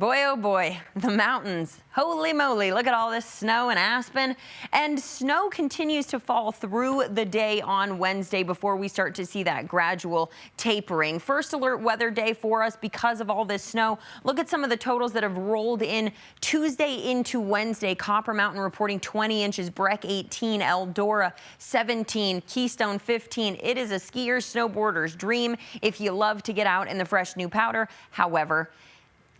Boy, oh boy, the mountains. Holy moly, look at all this snow in Aspen. And snow continues to fall through the day on Wednesday before we start to see that gradual tapering. First alert weather day for us because of all this snow. Look at some of the totals that have rolled in Tuesday into Wednesday. Copper Mountain reporting 20 inches, Breck 18, Eldora 17, Keystone 15. It is a skier's, snowboarder's dream if you love to get out in the fresh new powder. However,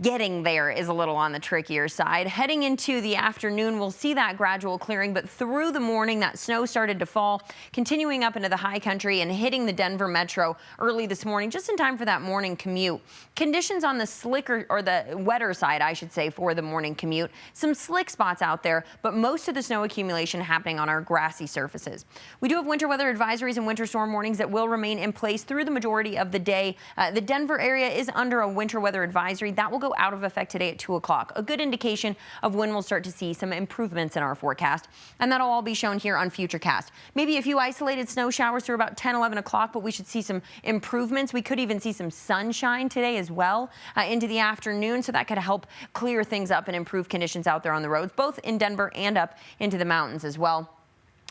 getting there is a little on the trickier side. Heading into the afternoon, we'll see that gradual clearing, but through the morning, that snow started to fall, continuing up into the high country and hitting the Denver metro early this morning, just in time for that morning commute. Conditions on the slicker, or the wetter side, I should say, for the morning commute. Some slick spots out there, but most of the snow accumulation happening on our grassy surfaces. We do have winter weather advisories and winter storm warnings that will remain in place through the majority of the day. The Denver area is under a winter weather advisory. That will go out of effect today at 2 o'clock. A good indication of when we'll start to see some improvements in our forecast. And that'll all be shown here on Futurecast. Maybe a few isolated snow showers through about 10, 11 o'clock, but we should see some improvements. We could even see some sunshine today as well into the afternoon, so that could help clear things up and improve conditions out there on the roads, both in Denver and up into the mountains as well.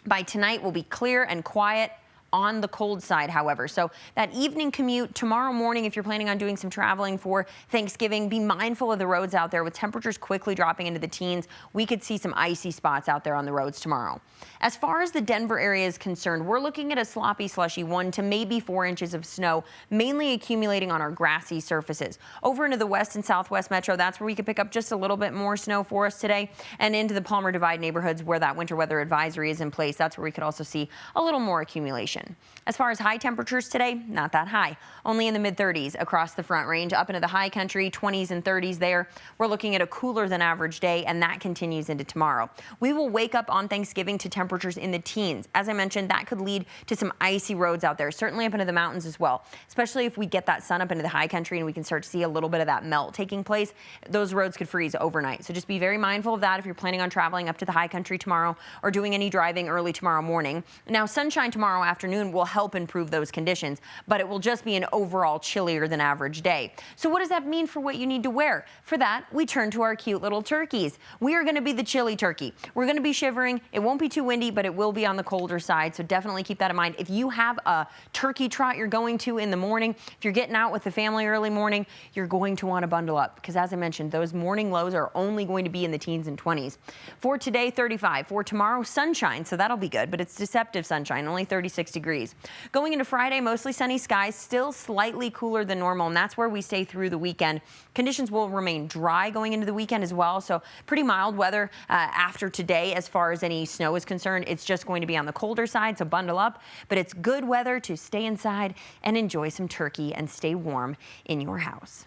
By tonight, we'll be clear and quiet on the cold side, however. So that evening commute tomorrow morning, if you're planning on doing some traveling for Thanksgiving, be mindful of the roads out there with temperatures quickly dropping into the teens. We could see some icy spots out there on the roads tomorrow. As far as the Denver area is concerned, we're looking at a sloppy, slushy 1 to maybe 4 inches of snow, mainly accumulating on our grassy surfaces. Over into the west and southwest metro, that's where we could pick up just a little bit more snow for us today, and into the Palmer Divide neighborhoods where that winter weather advisory is in place. That's where we could also see a little more accumulation. As far as high temperatures today, not that high. Only in the mid-30s across the Front Range, up into the high country, 20s and 30s there. We're looking at a cooler than average day, and that continues into tomorrow. We will wake up on Thanksgiving to temperatures in the teens. As I mentioned, that could lead to some icy roads out there, certainly up into the mountains as well, especially if we get that sun up into the high country and we can start to see a little bit of that melt taking place. Those roads could freeze overnight. So just be very mindful of that if you're planning on traveling up to the high country tomorrow or doing any driving early tomorrow morning. Now, sunshine tomorrow afternoon will help improve those conditions, but it will just be an overall chillier than average day. So what does that mean for what you need to wear? For that, we turn to our cute little turkeys. We are going to be the chilly turkey. We're going to be shivering. It won't be too windy, but it will be on the colder side. So definitely keep that in mind. If you have a turkey trot you're going to in the morning, if you're getting out with the family early morning, you're going to want to bundle up because, as I mentioned, those morning lows are only going to be in the teens and 20s. For today, 35. For tomorrow, sunshine. So that'll be good, but it's deceptive sunshine, only 36 degrees. Going into Friday, mostly sunny skies, still slightly cooler than normal, and that's where we stay through the weekend. Conditions will remain dry going into the weekend as well, so pretty mild weather after today as far as any snow is concerned. It's just going to be on the colder side, so bundle up, but it's good weather to stay inside and enjoy some turkey and stay warm in your house.